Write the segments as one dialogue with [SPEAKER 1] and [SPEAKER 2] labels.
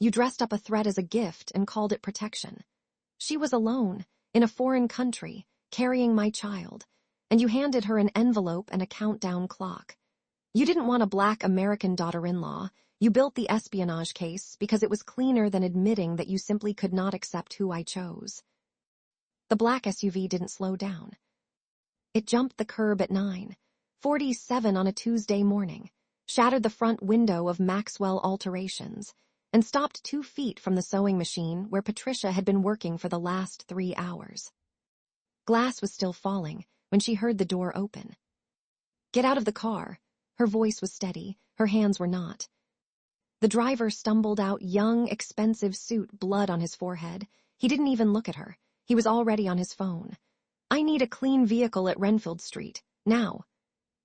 [SPEAKER 1] You dressed up a threat as a gift and called it protection. She was alone, in a foreign country, carrying my child, and you handed her an envelope and a countdown clock. You didn't want a black American daughter-in-law. You built the espionage case because it was cleaner than admitting that you simply could not accept who I chose. The black SUV didn't slow down. It jumped the curb at 9:47 on a Tuesday morning, shattered the front window of Maxwell Alterations, and stopped 2 feet from the sewing machine where Patricia had been working for the last 3 hours. Glass was still falling when she heard the door open. "Get out of the car." Her voice was steady, her hands were not. The driver stumbled out, young, expensive suit, blood on his forehead. He didn't even look at her. He was already on his phone. "I need a clean vehicle at Renfield Street, now."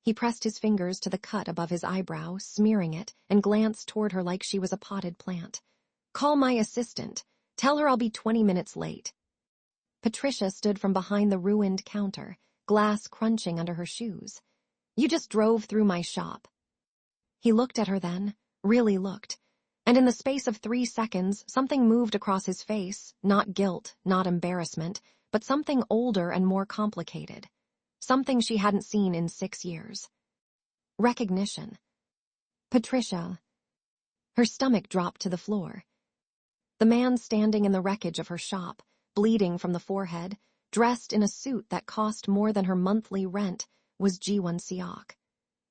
[SPEAKER 1] He pressed his fingers to the cut above his eyebrow, smearing it, and glanced toward her like she was a potted plant. "Call my assistant. Tell her I'll be 20 minutes late." Patricia stood from behind the ruined counter, glass crunching under her shoes. "You just drove through my shop." He looked at her then, really looked, and in the space of 3 seconds, something moved across his face, not guilt, not embarrassment, but something older and more complicated. Something she hadn't seen in 6 years. Recognition. "Patricia." Her stomach dropped to the floor. The man standing in the wreckage of her shop, bleeding from the forehead, dressed in a suit that cost more than her monthly rent, was Jiwon Seok.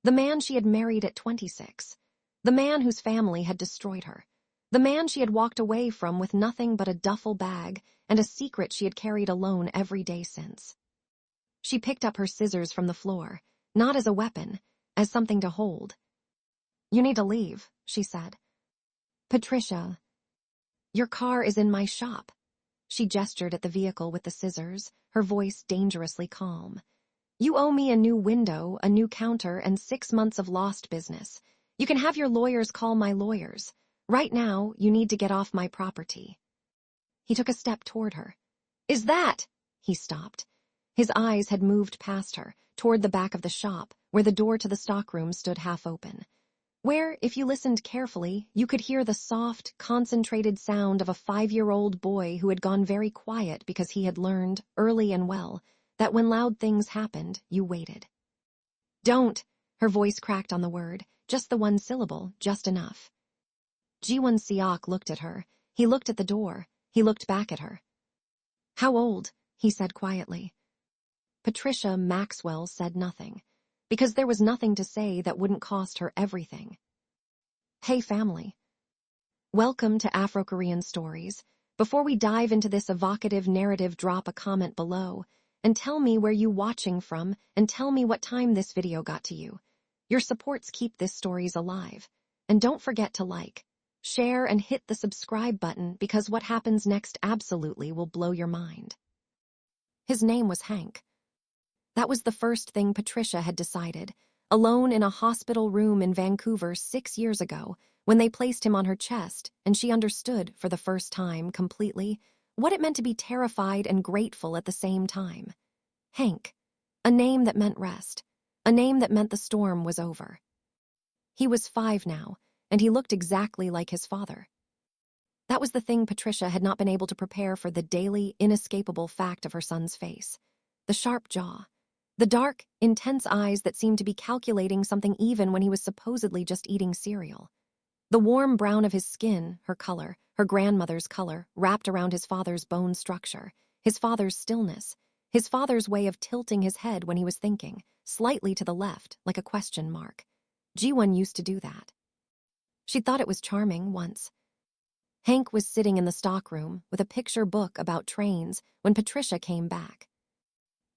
[SPEAKER 1] The man she had married at 26. The man whose family had destroyed her. The man she had walked away from with nothing but a duffel bag and a secret she had carried alone every day since. She picked up her scissors from the floor, not as a weapon, as something to hold. "You need to leave," she said. "Patricia." "Your car is in my shop." She gestured at the vehicle with the scissors, her voice dangerously calm. "You owe me a new window, a new counter, and 6 months of lost business. You can have your lawyers call my lawyers. Right now, you need to get off my property." He took a step toward her. "Is that—" He stopped. His eyes had moved past her, toward the back of the shop, where the door to the stockroom stood half open. Where, if you listened carefully, you could hear the soft, concentrated sound of a 5-year-old boy who had gone very quiet because he had learned, early and well, that when loud things happened, you waited. "Don't," her voice cracked on the word, just the one syllable, just enough. Jiwon Seok looked at her. He looked at the door. He looked back at her. "How old?" he said quietly. Patricia Maxwell said nothing, because there was nothing to say that wouldn't cost her everything. "Hey, family. Welcome to Afro-Korean Stories. Before we dive into this evocative narrative, drop a comment below and tell me where you watching from and tell me what time this video got to you. Your supports keep this stories alive. And don't forget to like, share, and hit the subscribe button because what happens next absolutely will blow your mind." His name was Hank. That was the first thing Patricia had decided, alone in a hospital room in Vancouver 6 years ago, when they placed him on her chest, and she understood, for the first time, completely, what it meant to be terrified and grateful at the same time. Hank, a name that meant rest, a name that meant the storm was over. He was 5 now, and he looked exactly like his father. That was the thing Patricia had not been able to prepare for, the daily, inescapable fact of her son's face. The sharp jaw. The dark, intense eyes that seemed to be calculating something even when he was supposedly just eating cereal. The warm brown of his skin, her color, her grandmother's color, wrapped around his father's bone structure, his father's stillness, his father's way of tilting his head when he was thinking, slightly to the left, like a question mark. Jiwon used to do that. She thought it was charming once. Hank was sitting in the stockroom with a picture book about trains when Patricia came back.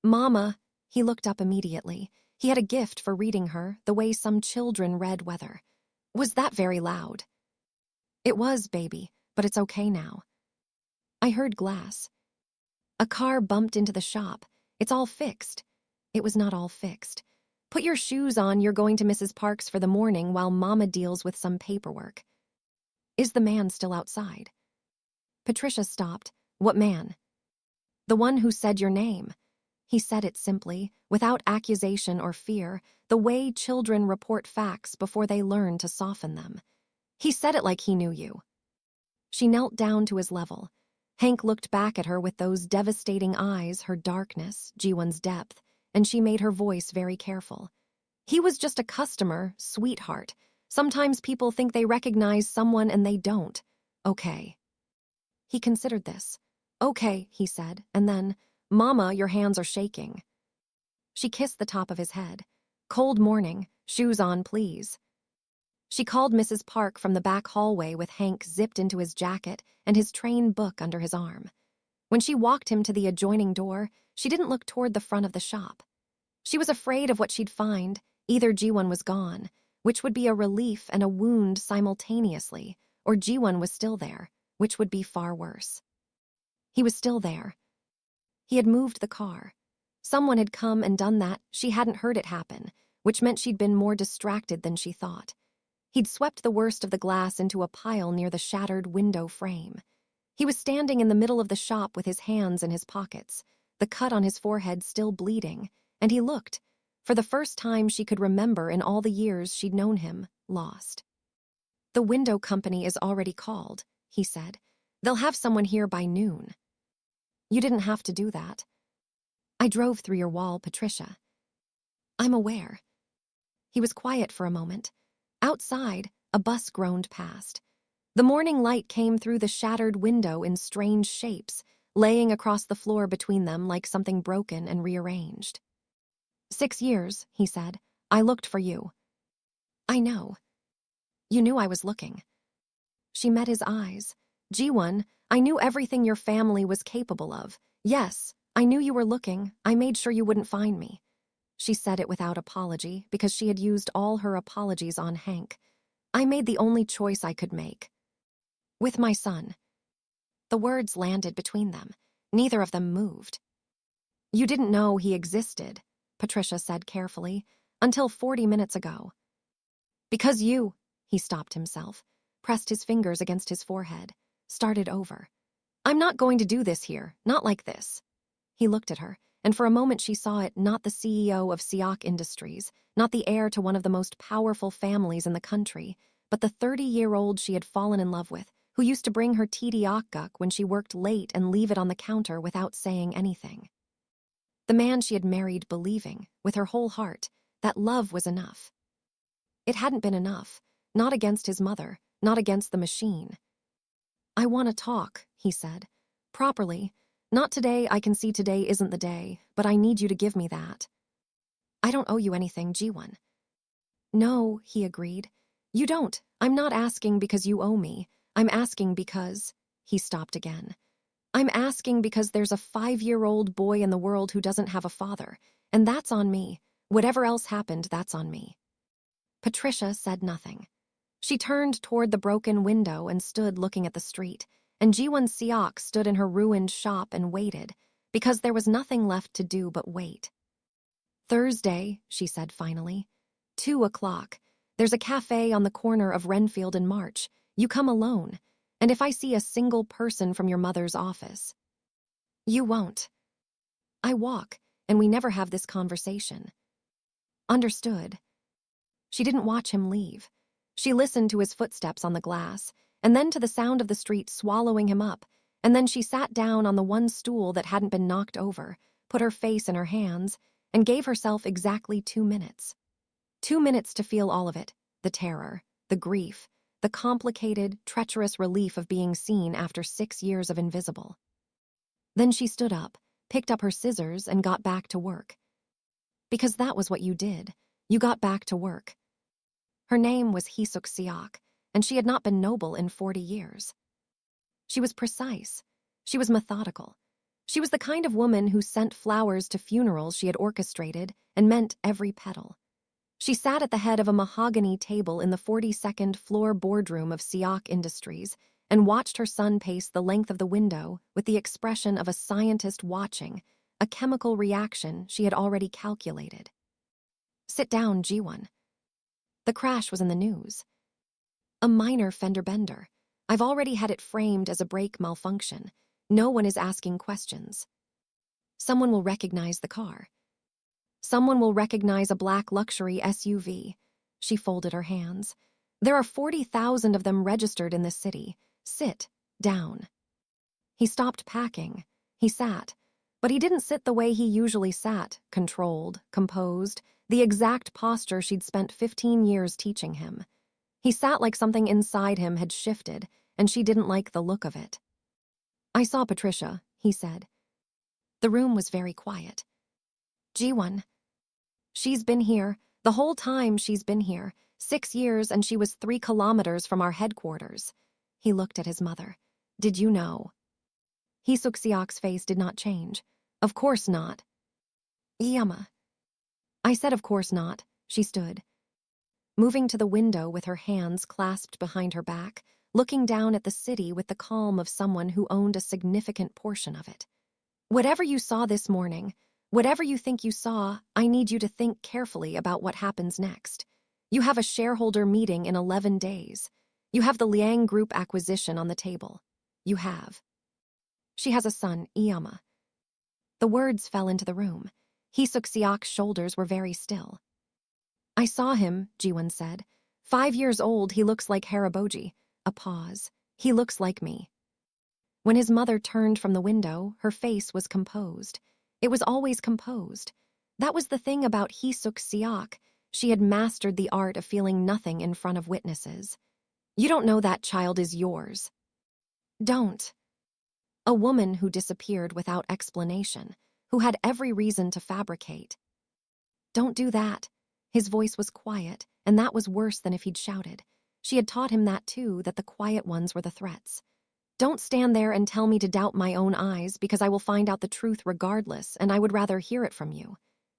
[SPEAKER 1] "Mama," he looked up immediately. He had a gift for reading her the way some children read weather. "Was that very loud?" "It was, baby, but it's okay now." "I heard glass." "A car bumped into the shop. It's all fixed." It was not all fixed. "Put your shoes on, you're going to Mrs. Park's for the morning while Mama deals with some paperwork." "Is the man still outside?" Patricia stopped. "What man?" "The one who said your name." He said it simply, without accusation or fear, the way children report facts before they learn to soften them. He said it like he knew you. She knelt down to his level. Hank looked back at her with those devastating eyes, her darkness, Jiwon's depth, and she made her voice very careful. He was just a customer, sweetheart. Sometimes people think they recognize someone and they don't. Okay. He considered this. Okay, he said, and then, Mama, your hands are shaking. She kissed the top of his head. Cold morning, shoes on, please. She called Mrs. Park from the back hallway with Hank zipped into his jacket and his train book under his arm. When she walked him to the adjoining door, she didn't look toward the front of the shop. She was afraid of what she'd find. Either Jiwon was gone, which would be a relief and a wound simultaneously, or Jiwon was still there, which would be far worse. He was still there. He had moved the car. Someone had come and done that. She hadn't heard it happen, which meant she'd been more distracted than she thought. He'd swept the worst of the glass into a pile near the shattered window frame. He was standing in the middle of the shop with his hands in his pockets, the cut on his forehead still bleeding, and he looked, for the first time she could remember in all the years she'd known him, lost. The window company is already called, he said. They'll have someone here by noon. You didn't have to do that. I drove through your wall, Patricia. I'm aware. He was quiet for a moment. Outside, a bus groaned past. The morning light came through the shattered window in strange shapes, laying across the floor between them like something broken and rearranged. 6 years, he said. I looked for you. I know. You knew I was looking. She met his eyes. Jiwon, I knew everything your family was capable of. Yes, I knew you were looking. I made sure you wouldn't find me. She said it without apology because she had used all her apologies on Hank. I made the only choice I could make. With my son. The words landed between them. Neither of them moved. You didn't know he existed, Patricia said carefully, until 40 minutes ago. Because you, he stopped himself, pressed his fingers against his forehead, started over. I'm not going to do this here, not like this. He looked at her, and for a moment she saw it, not the CEO of Seok Industries, not the heir to one of the most powerful families in the country, but the 30-year-old she had fallen in love with, who used to bring her tteokguk when she worked late and leave it on the counter without saying anything. The man she had married believing, with her whole heart, that love was enough. It hadn't been enough, not against his mother, not against the machine. I want to talk, he said. Properly. Not today, I can see today isn't the day, but I need you to give me that. I don't owe you anything, Jiwon. No, he agreed. You don't. I'm not asking because you owe me. I'm asking because... He stopped again. I'm asking because there's a 5-year-old boy in the world who doesn't have a father, and that's on me. Whatever else happened, that's on me. Patricia said nothing. She turned toward the broken window and stood looking at the street, and Jiwon Seok stood in her ruined shop and waited, because there was nothing left to do but wait. Thursday, she said finally. 2 o'clock. There's a cafe on the corner of Renfield and March. You come alone, and if I see a single person from your mother's office. You won't. I walk, and we never have this conversation. Understood. She didn't watch him leave. She listened to his footsteps on the glass, and then to the sound of the street swallowing him up, and then she sat down on the one stool that hadn't been knocked over, put her face in her hands, and gave herself exactly 2 minutes. 2 minutes to feel all of it, the terror, the grief, the complicated, treacherous relief of being seen after 6 years of invisible. Then she stood up, picked up her scissors, and got back to work. Because that was what you did. You got back to work. Her name was Jiwon Seok, and she had not been noble in 40 years. She was precise. She was methodical. She was the kind of woman who sent flowers to funerals she had orchestrated and meant every petal. She sat at the head of a mahogany table in the 42nd floor boardroom of Seok Industries and watched her son pace the length of the window with the expression of a scientist watching, a chemical reaction she had already calculated. Sit down, Jiwon. The crash was in the news. A minor fender bender. I've already had it framed as a brake malfunction. No one is asking questions. Someone will recognize the car. Someone will recognize a black luxury SUV. She folded her hands. There are 40,000 of them registered in this city. Sit, down. He stopped packing. He sat. But he didn't sit the way he usually sat, controlled, composed, the exact posture she'd spent 15 years teaching him. He sat like something inside him had shifted, and she didn't like the look of it. "I saw Patricia," he said. The room was very quiet. "Jiwon. She's been here. The whole time she's been here. 6 years, and she was 3 kilometers from our headquarters." He looked at his mother. "Did you know?" Seok's face did not change. "Of course not." "Iyama." "I said of course not." She stood, moving to the window with her hands clasped behind her back, looking down at the city with the calm of someone who owned a significant portion of it. "Whatever you saw this morning, whatever you think you saw, I need you to think carefully about what happens next. You have a shareholder meeting in 11 days. You have the Liang Group acquisition on the table. You have. She has a son, Iyama." The words fell into the room. Seok's shoulders were very still. "I saw him," Jiwon said. 5 years old, he looks like Haraboji." A pause. "He looks like me." When his mother turned from the window, her face was composed. It was always composed. That was the thing about Seok. She had mastered the art of feeling nothing in front of witnesses. "You don't know that child is yours." "Don't." A woman who disappeared without explanation, who had every reason to fabricate. "Don't do that." His voice was quiet, and that was worse than if he'd shouted. She had taught him that too, that the quiet ones were the threats. "Don't stand there and tell me to doubt my own eyes, because I will find out the truth regardless, and I would rather hear it from you."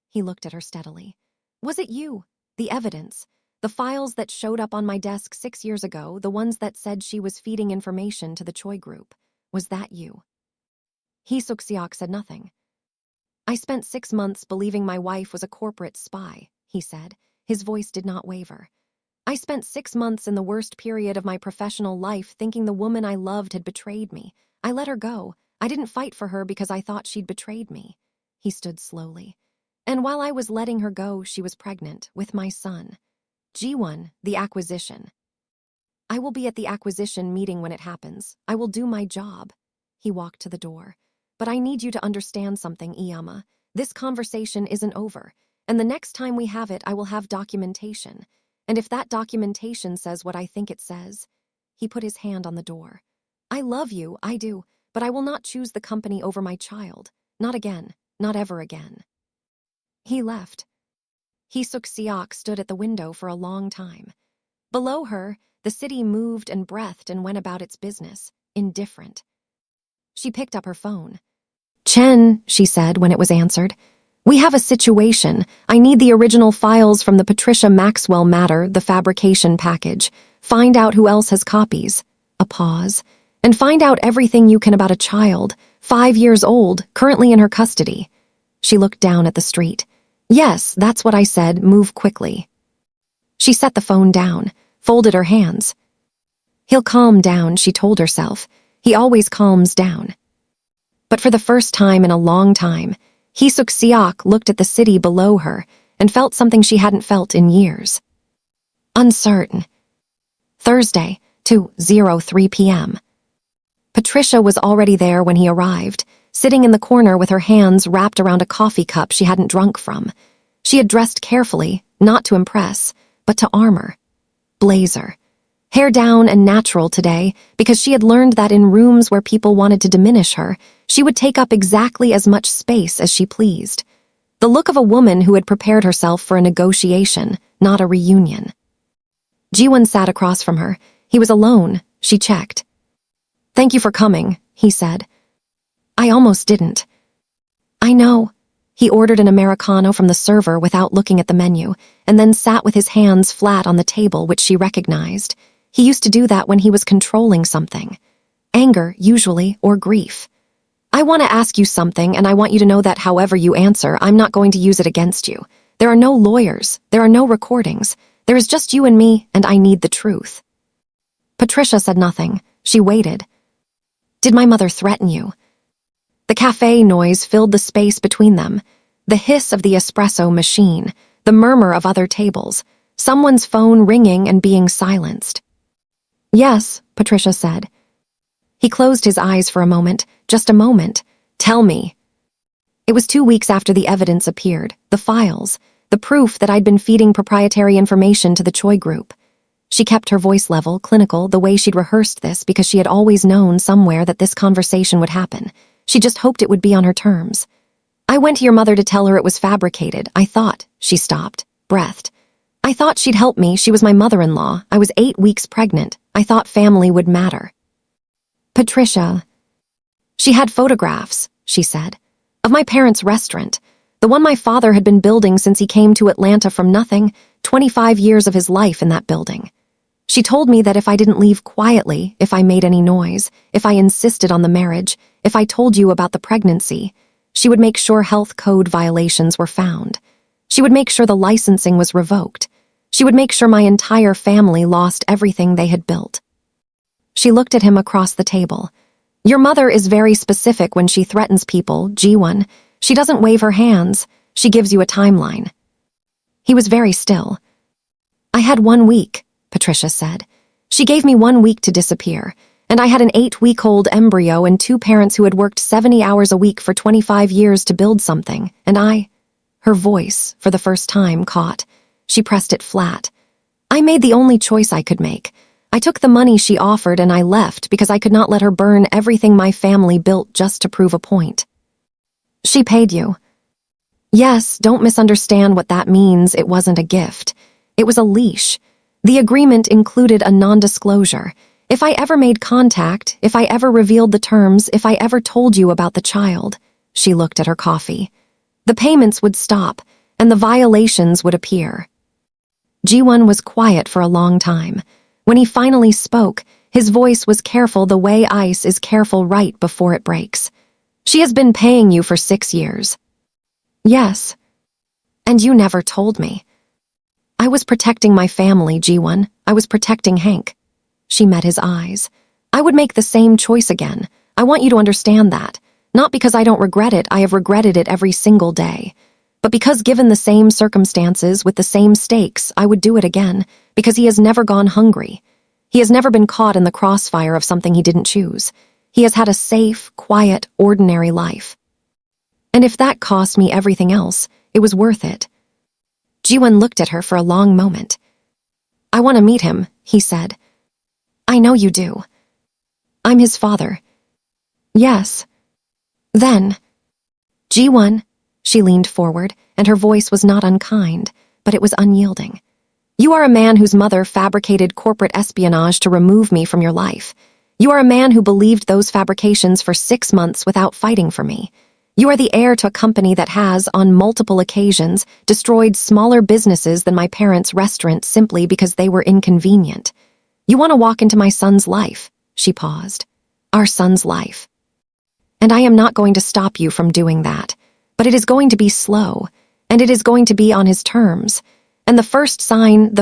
[SPEAKER 1] He looked at her steadily. "Was it you? The evidence? The files that showed up on my desk 6 years ago, the ones that said she was feeding information to the Choi Group? Was that you?" Seok said nothing. "I spent 6 months believing my wife was a corporate spy," he said. His voice did not waver. "I spent 6 months in the worst period of my professional life thinking the woman I loved had betrayed me. I let her go. I didn't fight for her because I thought she'd betrayed me." He stood slowly. "And while I was letting her go, she was pregnant with my son. Jiwon, the acquisition. I will be at the acquisition meeting when it happens. I will do my job." He walked to the door. "But I need you to understand something, Iyama. This conversation isn't over. And the next time we have it, I will have documentation. And if that documentation says what I think it says..." He put his hand on the door. "I love you, I do, but I will not choose the company over my child. Not again, not ever again." He left. Seok stood at the window for a long time. Below her, the city moved and breathed and went about its business, indifferent. She picked up her phone. "Chen," she said when it was answered. "We have a situation. I need the original files from the Patricia Maxwell matter, the fabrication package. Find out who else has copies." A pause. "And find out everything you can about a child, 5 years old, currently in her custody." She looked down at the street. "Yes, that's what I said, move quickly." She set the phone down, folded her hands. "He'll calm down," she told herself. He always calms down. But for the first time in a long time, Seok looked at the city below her and felt something she hadn't felt in years. Uncertain. Thursday, 2:03 p.m. Patricia was already there when he arrived, sitting in the corner with her hands wrapped around a coffee cup she hadn't drunk from. She had dressed carefully, not to impress, but to armor. Blazer. Hair down and natural today, because she had learned that in rooms where people wanted to diminish her, she would take up exactly as much space as she pleased. The look of a woman who had prepared herself for a negotiation, not a reunion. Jiwon sat across from her. He was alone, she checked. "Thank you for coming," he said. "I almost didn't." "I know." He ordered an Americano from the server without looking at the menu, and then sat with his hands flat on the table, which she recognized. He used to do that when he was controlling something. Anger, usually, or grief. "I want to ask you something, and I want you to know that however you answer, I'm not going to use it against you. There are no lawyers. There are no recordings. There is just you and me, and I need the truth." Patricia said nothing. She waited. "Did my mother threaten you?" The cafe noise filled the space between them. The hiss of the espresso machine, the murmur of other tables, someone's phone ringing and being silenced. "Yes," Patricia said. He closed his eyes for a moment, just a moment. Tell me. It was 2 weeks after the evidence appeared, the files, the proof that I'd been feeding proprietary information to the Choi group. She kept her voice level, clinical, the way she'd rehearsed this because she had always known somewhere that this conversation would happen. She just hoped it would be on her terms. I went to your mother to tell her it was fabricated. I thought. She stopped, breathed. I thought she'd help me. She was my mother-in-law. I was 8 weeks pregnant. I thought family would matter. Patricia. She had photographs, she said, of my parents' restaurant, the one my father had been building since he came to Atlanta from nothing, 25 years of his life in that building. She told me that if I didn't leave quietly, if I made any noise, if I insisted on the marriage, if I told you about the pregnancy, she would make sure health code violations were found. She would make sure the licensing was revoked. She would make sure my entire family lost everything they had built. She looked at him across the table. Your mother is very specific when she threatens people, Jiwon. She doesn't wave her hands. She gives you a timeline. He was very still. I had 1 week, Patricia said. She gave me 1 week to disappear, and I had an 8-week-old embryo and 2 parents who had worked 70 hours a week for 25 years to build something, and Her voice, for the first time, caught. She pressed it flat. I made the only choice I could make. I took the money she offered and I left because I could not let her burn everything my family built just to prove a point. She paid you. Yes, don't misunderstand what that means. It wasn't a gift. It was a leash. The agreement included a non-disclosure. If I ever made contact, if I ever revealed the terms, if I ever told you about the child, she looked at her coffee, the payments would stop and the violations would appear. Jiwon was quiet for a long time. When he finally spoke, his voice was careful the way ice is careful right before it breaks. She has been paying you for 6 years. Yes. And you never told me. I was protecting my family, Jiwon. I was protecting Hank. She met his eyes. I would make the same choice again. I want you to understand that. Not because I don't regret it, I have regretted it every single day. But because given the same circumstances, with the same stakes, I would do it again, because he has never gone hungry. He has never been caught in the crossfire of something he didn't choose. He has had a safe, quiet, ordinary life. And if that cost me everything else, it was worth it. Jiwon looked at her for a long moment. I want to meet him, he said. I know you do. I'm his father. Yes. Then. Jiwon. She leaned forward, and her voice was not unkind, but it was unyielding. You are a man whose mother fabricated corporate espionage to remove me from your life. You are a man who believed those fabrications for 6 months without fighting for me. You are the heir to a company that has, on multiple occasions, destroyed smaller businesses than my parents' restaurant simply because they were inconvenient. You want to walk into my son's life, she paused. Our son's life. And I am not going to stop you from doing that. But it is going to be slow, and it is going to be on his terms. And the first sign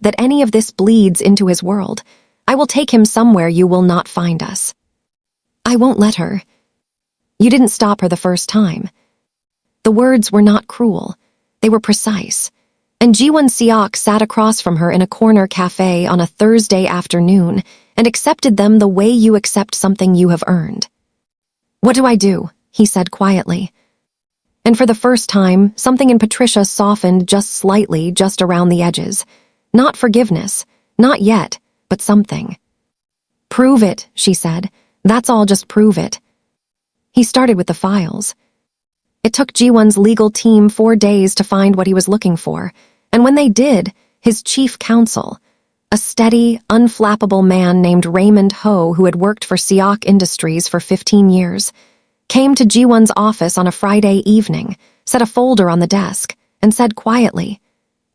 [SPEAKER 1] that any of this bleeds into his world, I will take him somewhere you will not find us. I won't let her. You didn't stop her the first time. The words were not cruel. They were precise. And Jiwon Seok sat across from her in a corner cafe on a Thursday afternoon and accepted them the way you accept something you have earned. What do I do? He said quietly. And for the first time, something in Patricia softened just slightly, just around the edges. Not forgiveness, not yet, but something. Prove it, she said. That's all, just prove it. He started with the files. It took Jiwon's legal team 4 days to find what he was looking for, and when they did, his chief counsel, a steady, unflappable man named Raymond Ho who had worked for Seok Industries for 15 years, came to Jiwon's office on a Friday evening, set a folder on the desk, and said quietly,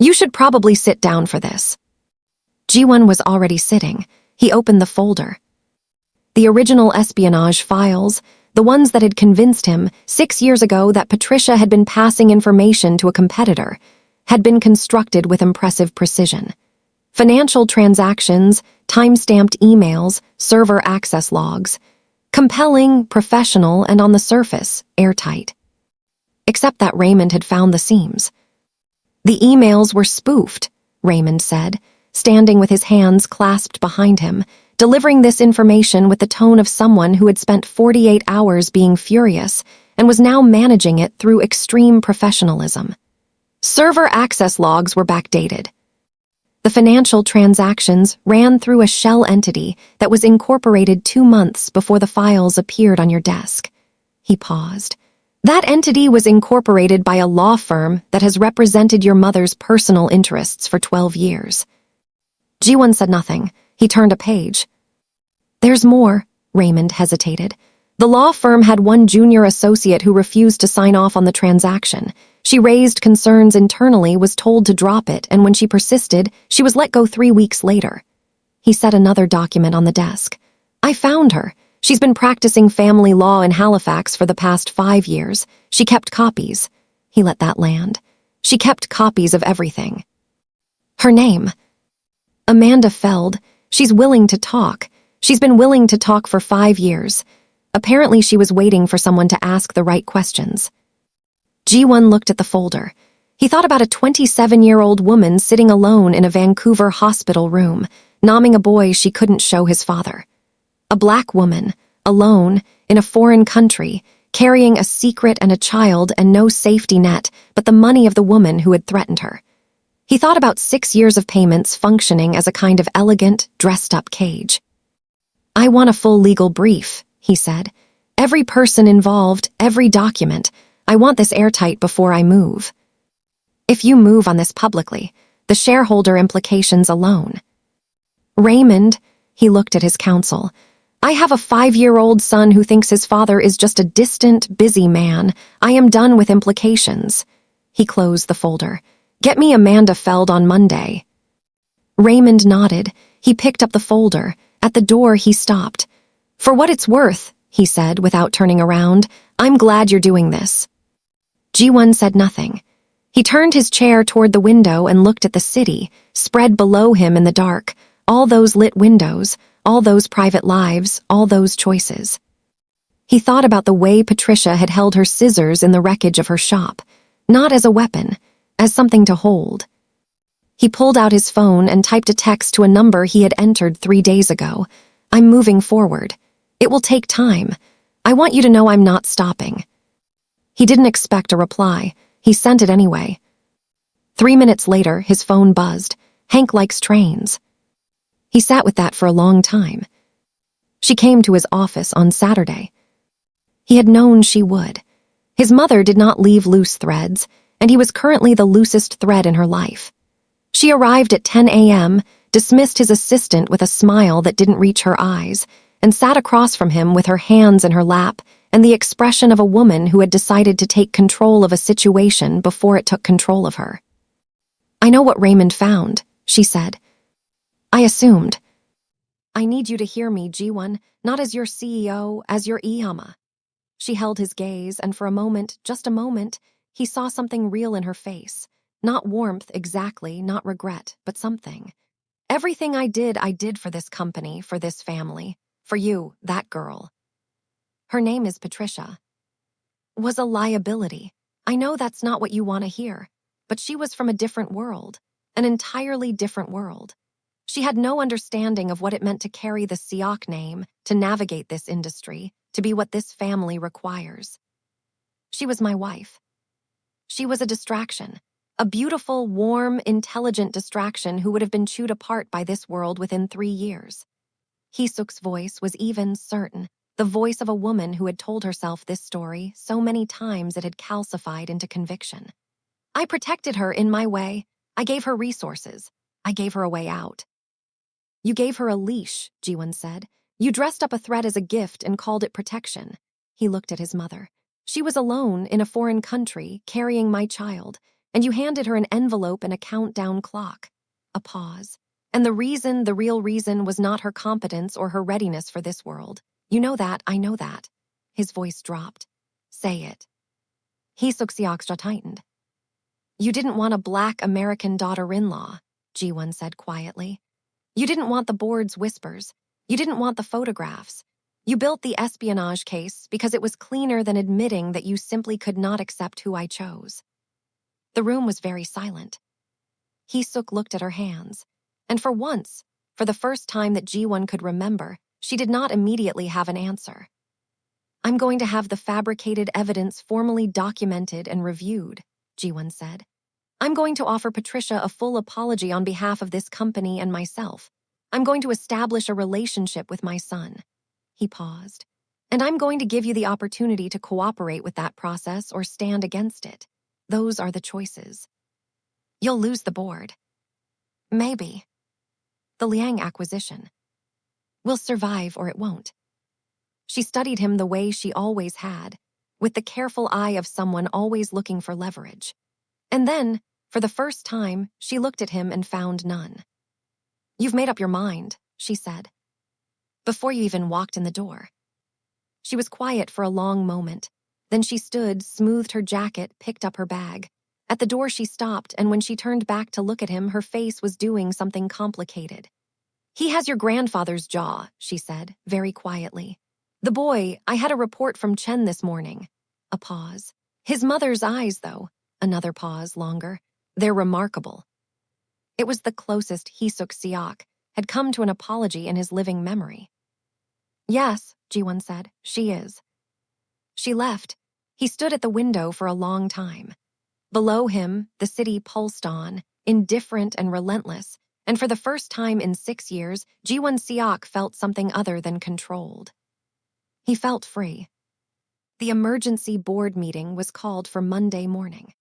[SPEAKER 1] You should probably sit down for this. Jiwon was already sitting. He opened the folder. The original espionage files, the ones that had convinced him 6 years ago that Patricia had been passing information to a competitor, had been constructed with impressive precision. Financial transactions, time-stamped emails, server access logs, compelling, professional, and on the surface, airtight. Except that Raymond had found the seams. The emails were spoofed, Raymond said, standing with his hands clasped behind him, delivering this information with the tone of someone who had spent 48 hours being furious and was now managing it through extreme professionalism. Server access logs were backdated. The financial transactions ran through a shell entity that was incorporated 2 months before the files appeared on your desk. He paused. That entity was incorporated by a law firm that has represented your mother's personal interests for 12 years. Jiwon said nothing. He turned a page. There's more, Raymond hesitated. The law firm had one junior associate who refused to sign off on the transaction. She raised concerns internally, was told to drop it, and when she persisted, she was let go 3 weeks later. He set another document on the desk. I found her. She's been practicing family law in Halifax for the past 5 years. She kept copies. He let that land. She kept copies of everything. Her name? Amanda Feld. She's willing to talk. She's been willing to talk for 5 years. Apparently she was waiting for someone to ask the right questions. Jiwon looked at the folder. He thought about a 27-year-old woman sitting alone in a Vancouver hospital room, nomming a boy she couldn't show his father. A black woman, alone, in a foreign country, carrying a secret and a child and no safety net but the money of the woman who had threatened her. He thought about 6 years of payments functioning as a kind of elegant, dressed-up cage. I want a full legal brief, he said. Every person involved, every document. I want this airtight before I move. If you move on this publicly, the shareholder implications alone. Raymond, he looked at his counsel. I have a 5-year-old son who thinks his father is just a distant, busy man. I am done with implications. He closed the folder. Get me Amanda Feld on Monday. Raymond nodded. He picked up the folder. At the door, he stopped. For what it's worth, he said without turning around, I'm glad you're doing this. Jiwon said nothing. He turned his chair toward the window and looked at the city, spread below him in the dark, all those lit windows, all those private lives, all those choices. He thought about the way Patricia had held her scissors in the wreckage of her shop, not as a weapon, as something to hold. He pulled out his phone and typed a text to a number he had entered 3 days ago. I'm moving forward. It will take time. I want you to know I'm not stopping. He didn't expect a reply. He sent it anyway. 3 minutes later, his phone buzzed. Hank likes trains. He sat with that for a long time. She came to his office on Saturday. He had known she would. His mother did not leave loose threads, and he was currently the loosest thread in her life. She arrived at 10 a.m., dismissed his assistant with a smile that didn't reach her eyes, and sat across from him with her hands in her lap and the expression of a woman who had decided to take control of a situation before it took control of her. I know what Raymond found, she said. I assumed. I need you to hear me, Jiwon, not as your CEO, as your Ihama. She held his gaze, and for a moment, just a moment, he saw something real in her face. Not warmth exactly, not regret, but something. Everything I did for this company, for this family, for you, that girl. Her name is Patricia. Was a liability. I know that's not what you want to hear, but she was from a different world, an entirely different world. She had no understanding of what it meant to carry the Seok name, to navigate this industry, to be what this family requires. She was my wife. She was a distraction, a beautiful, warm, intelligent distraction who would have been chewed apart by this world within 3 years. Heesuk's voice was even, certain, the voice of a woman who had told herself this story so many times it had calcified into conviction. I protected her in my way. I gave her resources. I gave her a way out. You gave her a leash, Jiwon said. You dressed up a threat as a gift and called it protection. He looked at his mother. She was alone in a foreign country, carrying my child, and you handed her an envelope and a countdown clock. A pause. And the real reason, was not her competence or her readiness for this world. You know that, I know that. His voice dropped. Say it. Heesuk's jaw tightened. You didn't want a black American daughter-in-law, Jiwon said quietly. You didn't want the board's whispers. You didn't want the photographs. You built the espionage case because it was cleaner than admitting that you simply could not accept who I chose. The room was very silent. Heesuk looked at her hands, and for once, For the first time that Jiwon could remember, she did not immediately have an answer. I'm going to have the fabricated evidence formally documented and reviewed, Jiwon said. I'm going to offer Patricia a full apology on behalf of this company and myself. I'm going to establish a relationship with my son. He paused. And I'm going to give you the opportunity to cooperate with that process or stand against it. Those are the choices. You'll lose the board. Maybe. The Liang acquisition. We'll survive or it won't. She studied him the way she always had, with the careful eye of someone always looking for leverage. And then, for the first time, she looked at him and found none. You've made up your mind, she said. Before you even walked in the door. She was quiet for a long moment. Then she stood, smoothed her jacket, picked up her bag. At the door she stopped, and when she turned back to look at him, her face was doing something complicated. He has your grandfather's jaw, she said, very quietly. The boy, I had a report from Chen this morning. A pause. His mother's eyes, though. Another pause, longer. They're remarkable. It was the closest Seok had come to an apology in his living memory. Yes, Jiwon said, she is. She left. He stood at the window for a long time. Below him, the city pulsed on, indifferent and relentless, and for the first time in 6 years, Jiwon Seok felt something other than controlled. He felt free. The emergency board meeting was called for Monday morning.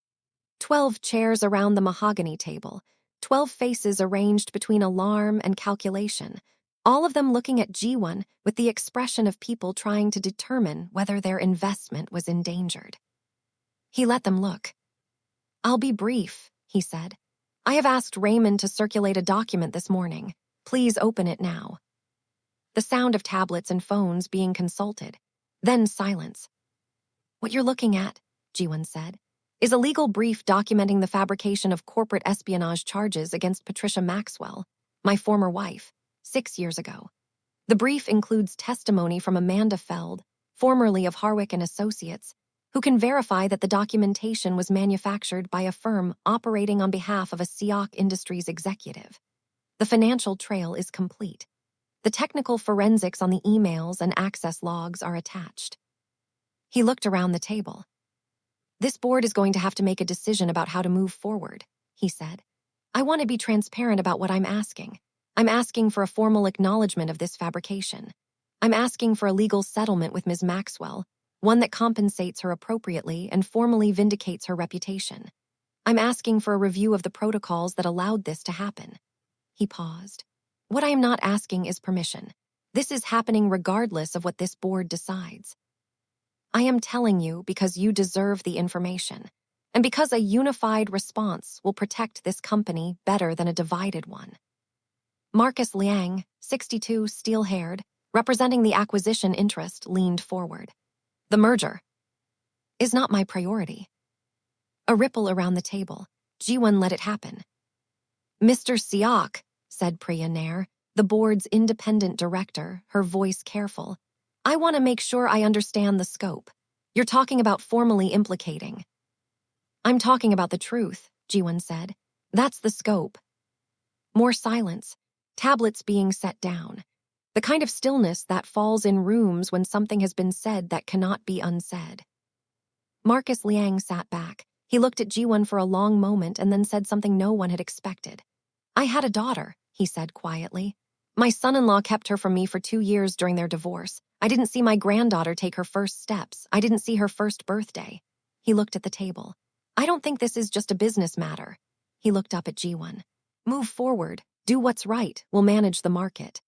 [SPEAKER 1] 12 chairs around the mahogany table, 12 faces arranged between alarm and calculation, all of them looking at Jiwon with the expression of people trying to determine whether their investment was endangered. He let them look. I'll be brief, he said. I have asked Raymond to circulate a document this morning. Please open it now. The sound of tablets and phones being consulted. Then silence. What you're looking at, Jiwon said, is a legal brief documenting the fabrication of corporate espionage charges against Patricia Maxwell, my former wife, 6 years ago. The brief includes testimony from Amanda Feld, formerly of Harwick and Associates, who can verify that the documentation was manufactured by a firm operating on behalf of a Seok Industries executive. The financial trail is complete. The technical forensics on the emails and access logs are attached. He looked around the table. This board is going to have to make a decision about how to move forward, he said. I want to be transparent about what I'm asking. I'm asking for a formal acknowledgement of this fabrication. I'm asking for a legal settlement with Ms. Maxwell, one that compensates her appropriately and formally vindicates her reputation. I'm asking for a review of the protocols that allowed this to happen. He paused. What I am not asking is permission. This is happening regardless of what this board decides. I am telling you because you deserve the information, and because a unified response will protect this company better than a divided one. Marcus Liang, 62, steel-haired, representing the acquisition interest, leaned forward. The merger is not my priority. A ripple around the table. Jiwon let it happen. Mr. Seok, said Priya Nair, the board's independent director, her voice careful. I want to make sure I understand the scope. You're talking about formally implicating. I'm talking about the truth, Jiwon said. That's the scope. More silence, tablets being set down. The kind of stillness that falls in rooms when something has been said that cannot be unsaid. Marcus Liang sat back. He looked at Jiwon for a long moment and then said something no one had expected. I had a daughter, he said quietly. My son-in-law kept her from me for 2 years during their divorce. I didn't see my granddaughter take her first steps. I didn't see her first birthday. He looked at the table. I don't think this is just a business matter. He looked up at Jiwon. Move forward. Do what's right. We'll manage the market.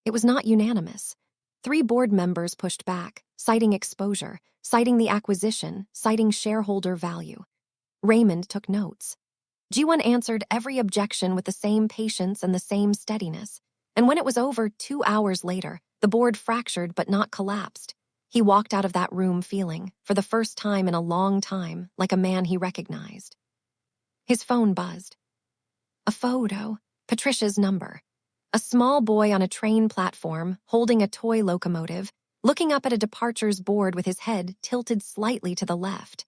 [SPEAKER 1] It was not unanimous. 3 board members pushed back, citing exposure, citing the acquisition, citing shareholder value. Raymond took notes. Jiwon answered every objection with the same patience and the same steadiness. And when it was over 2 hours later, the board fractured but not collapsed. He walked out of that room feeling, for the first time in a long time, like a man he recognized. His phone buzzed. A photo, Patricia's number. A small boy on a train platform, holding a toy locomotive, looking up at a departures board with his head tilted slightly to the left.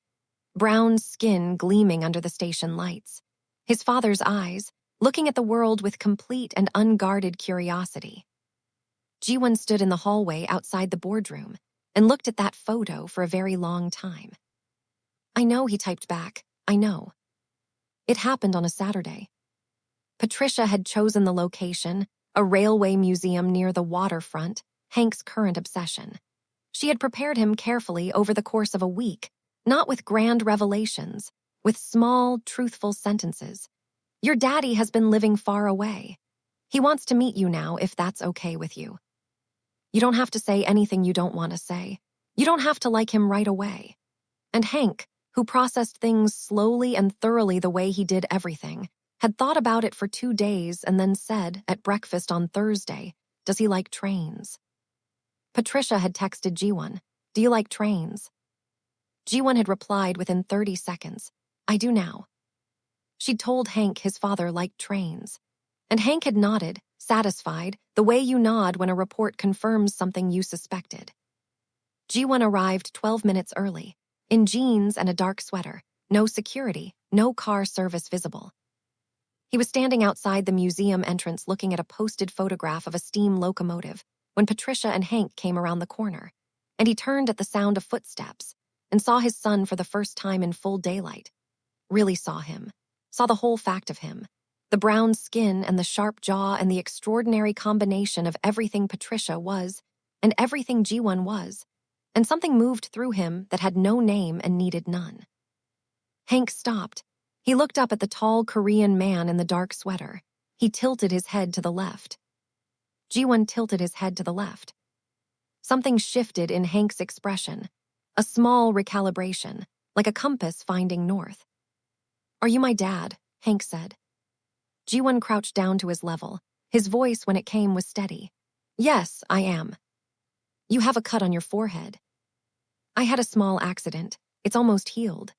[SPEAKER 1] Brown skin gleaming under the station lights. His father's eyes, looking at the world with complete and unguarded curiosity. Jiwon stood in the hallway outside the boardroom and looked at that photo for a very long time. I know, he typed back. I know. It happened on a Saturday. Patricia had chosen the location, a railway museum near the waterfront, Hank's current obsession. She had prepared him carefully over the course of a week, not with grand revelations, with small, truthful sentences. Your daddy has been living far away. He wants to meet you now if that's okay with you. You don't have to say anything you don't want to say. You don't have to like him right away. And Hank, who processed things slowly and thoroughly the way he did everything, had thought about it for 2 days and then said, at breakfast on Thursday, does he like trains? Patricia had texted Jiwon, do you like trains? Jiwon had replied within 30 seconds, I do now. She'd told Hank his father liked trains. And Hank had nodded, satisfied, the way you nod when a report confirms something you suspected. Jiwon arrived 12 minutes early, in jeans and a dark sweater, no security, no car service visible. He was standing outside the museum entrance looking at a posted photograph of a steam locomotive when Patricia and Hank came around the corner, and he turned at the sound of footsteps and saw his son for the first time in full daylight. Really saw him, saw the whole fact of him, the brown skin and the sharp jaw and the extraordinary combination of everything Patricia was and everything Jiwon was, and something moved through him that had no name and needed none. Hank stopped. He looked up at the tall Korean man in the dark sweater. He tilted his head to the left. Jiwon tilted his head to the left. Something shifted in Hank's expression, a small recalibration, like a compass finding north. Are you my dad? Hank said. Jiwon crouched down to his level. His voice, when it came, was steady. Yes, I am. You have a cut on your forehead. I had a small accident. It's almost healed.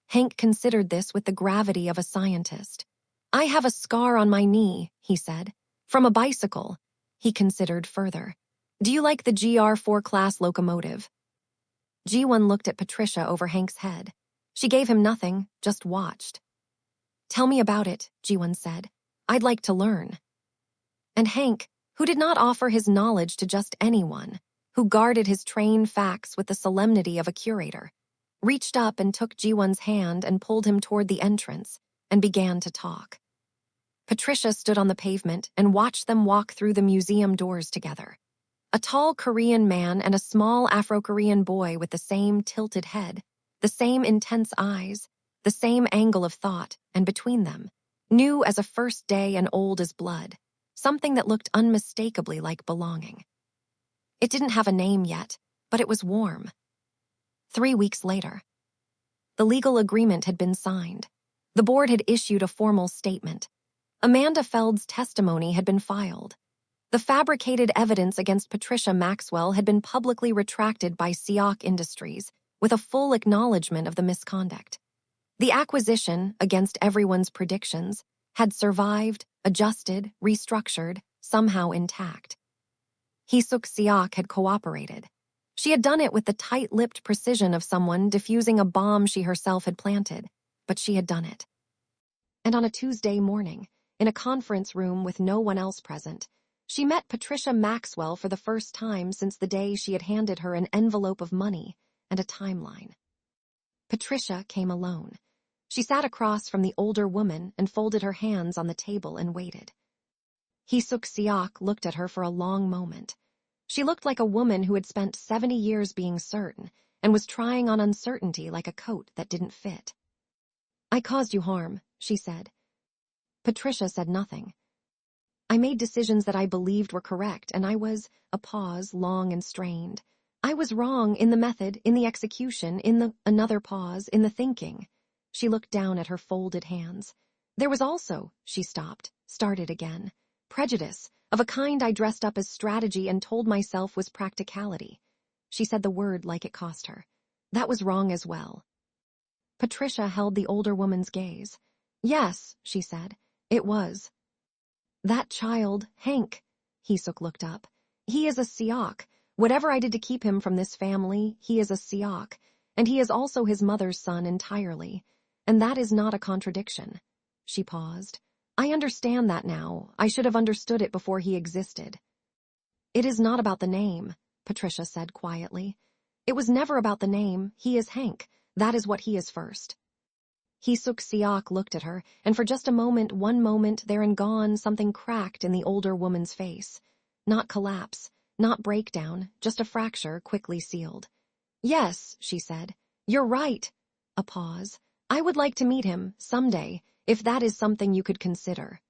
[SPEAKER 1] Hank considered this with the gravity of a scientist. I have a scar on my knee, he said. From a bicycle. He considered further. Do you like the GR4 class locomotive? Jiwon looked at Patricia over Hank's head. She gave him nothing, just watched. Tell me about it, Jiwon said. I'd like to learn. And Hank, who did not offer his knowledge to just anyone, who guarded his trained facts with the solemnity of a curator, reached up and took Jiwon's hand and pulled him toward the entrance and began to talk. Patricia stood on the pavement and watched them walk through the museum doors together. A tall Korean man and a small Afro-Korean boy with the same tilted head, the same intense eyes, the same angle of thought, and between them, new as a first day and old as blood, something that looked unmistakably like belonging. It didn't have a name yet, but it was warm. 3 weeks later. The legal agreement had been signed. The board had issued a formal statement. Amanda Feld's testimony had been filed. The fabricated evidence against Patricia Maxwell had been publicly retracted by Seok Industries, with a full acknowledgement of the misconduct. The acquisition, against everyone's predictions, had survived, adjusted, restructured, somehow intact. Hee-suk Seok had cooperated. She had done it with the tight-lipped precision of someone defusing a bomb she herself had planted, but she had done it. And on a Tuesday morning, in a conference room with no one else present, she met Patricia Maxwell for the first time since the day she had handed her an envelope of money and a timeline. Patricia came alone. She sat across from the older woman and folded her hands on the table and waited. Hee-suk Seok looked at her for a long moment. She looked like a woman who had spent 70 years being certain and was trying on uncertainty like a coat that didn't fit. I caused you harm, she said. Patricia said nothing. I made decisions that I believed were correct, and I was, a pause, long and strained. I was wrong in the method, in the execution, another pause, in the thinking. She looked down at her folded hands. There was also, she stopped, started again, prejudice, of a kind I dressed up as strategy and told myself was practicality. She said the word like it cost her. That was wrong as well. Patricia held the older woman's gaze. Yes, she said, it was. That child, Hank, Hee-suk looked up. He is a Seok. Whatever I did to keep him from this family, he is a Seok, and he is also his mother's son entirely. And that is not a contradiction. She paused. I understand that now. I should have understood it before he existed. It is not about the name, Patricia said quietly. It was never about the name. He is Hank. That is what he is first. Jiwon Seok looked at her, and for just a moment, one moment, there and gone, something cracked in the older woman's face. Not collapse, not breakdown, just a fracture quickly sealed. Yes, she said. You're right. A pause. I would like to meet him, someday, if that is something you could consider.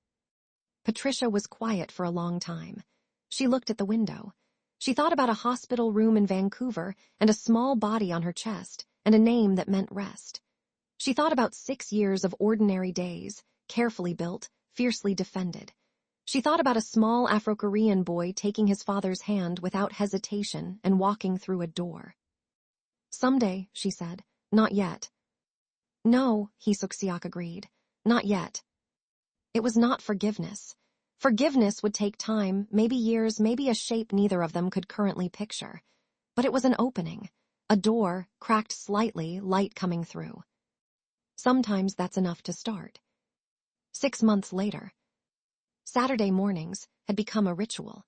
[SPEAKER 1] Patricia was quiet for a long time. She looked at the window. She thought about a hospital room in Vancouver and a small body on her chest and a name that meant rest. She thought about 6 years of ordinary days, carefully built, fiercely defended. She thought about a small Afro-Korean boy taking his father's hand without hesitation and walking through a door. Someday, she said. Not yet. No, Jiwon Seok agreed. Not yet. It was not forgiveness. Forgiveness would take time, maybe years, maybe a shape neither of them could currently picture. But it was an opening. A door, cracked slightly, light coming through. Sometimes that's enough to start. 6 months later. Saturday mornings had become a ritual.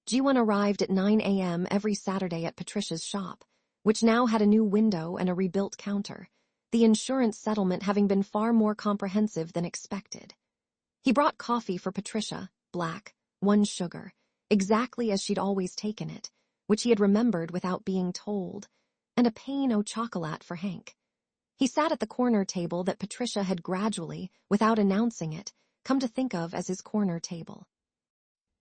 [SPEAKER 1] Jiwon arrived at 9 a.m. every Saturday at Patricia's shop, which now had a new window and a rebuilt counter, the insurance settlement having been far more comprehensive than expected. He brought coffee for Patricia, black, 1 sugar, exactly as she'd always taken it, which he had remembered without being told, and a pain au chocolat for Hank. He sat at the corner table that Patricia had gradually, without announcing it, come to think of as his corner table.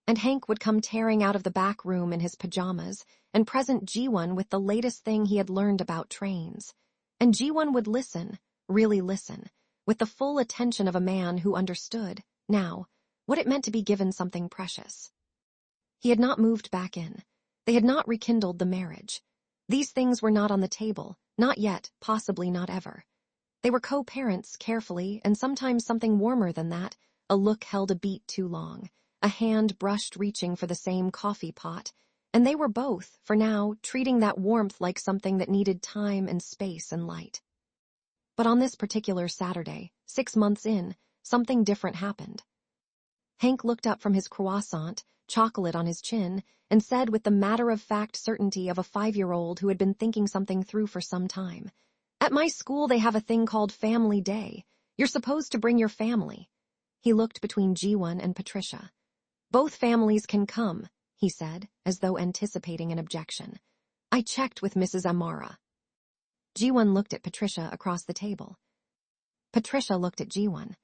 [SPEAKER 1] And Hank would come tearing out of the back room in his pajamas and present Jiwon with the latest thing he had learned about trains. And Jiwon would listen, really listen, with the full attention of a man who understood, now, what it meant to be given something precious. He had not moved back in. They had not rekindled the marriage. These things were not on the table. Not yet, possibly not ever. They were co-parents carefully, and sometimes something warmer than that, a look held a beat too long, a hand brushed reaching for the same coffee pot, and they were both, for now, treating that warmth like something that needed time and space and light. But on this particular Saturday, 6 months in, something different happened. Hank looked up from his croissant, chocolate on his chin, and said with the matter-of-fact certainty of a 5-year-old who had been thinking something through for some time, "At my school they have a thing called Family Day. You're supposed to bring your family." He looked between Jiwon and Patricia. "Both families can come," he said, as though anticipating an objection. "I checked with Mrs. Amara." Jiwon looked at Patricia across the table. Patricia looked at Jiwon.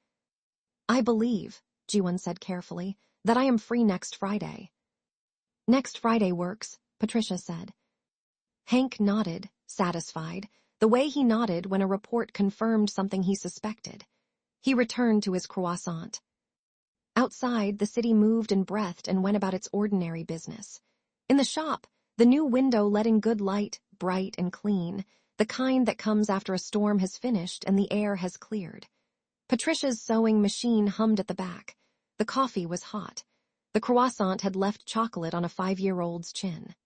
[SPEAKER 1] "I believe," Jiwon said carefully, "that I am free next Friday." "Next Friday works," Patricia said. Hank nodded, satisfied, the way he nodded when a report confirmed something he suspected. He returned to his croissant. Outside, the city moved and breathed and went about its ordinary business. In the shop, the new window let in good light, bright and clean, the kind that comes after a storm has finished and the air has cleared. Patricia's sewing machine hummed at the back. The coffee was hot. The croissant had left chocolate on a 5-year-old's chin.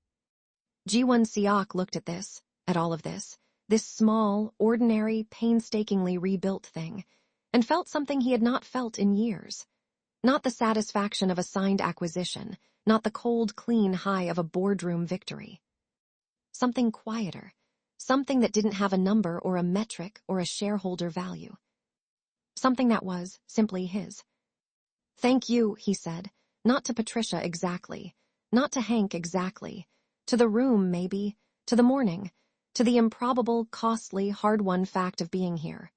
[SPEAKER 1] Jiwon Seok looked at this, at all of this small, ordinary, painstakingly rebuilt thing, and felt something he had not felt in years. Not the satisfaction of a signed acquisition, not the cold, clean high of a boardroom victory. Something quieter, something that didn't have a number or a metric or a shareholder value. Something that was simply his. "Thank you," he said, not to Patricia exactly, not to Hank exactly, to the room maybe, to the morning, to the improbable, costly, hard-won fact of being here.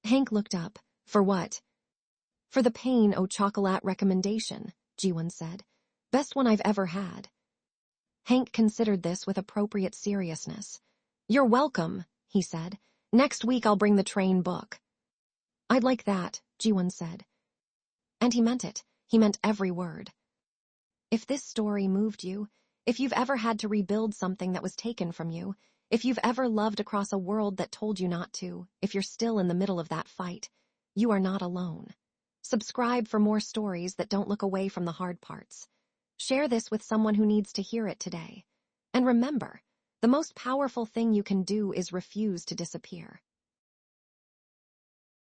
[SPEAKER 1] Hank looked up. "For what?" "For the pain au chocolat recommendation," Jiwon said. "Best one I've ever had." Hank considered this with appropriate seriousness. "You're welcome," he said. "Next week I'll bring the train book." "I'd like that," Jiwon said. And he meant it. He meant every word. If this story moved you, if you've ever had to rebuild something that was taken from you, if you've ever loved across a world that told you not to, if you're still in the middle of that fight, you are not alone. Subscribe for more stories that don't look away from the hard parts. Share this with someone who needs to hear it today. And remember, the most powerful thing you can do is refuse to disappear.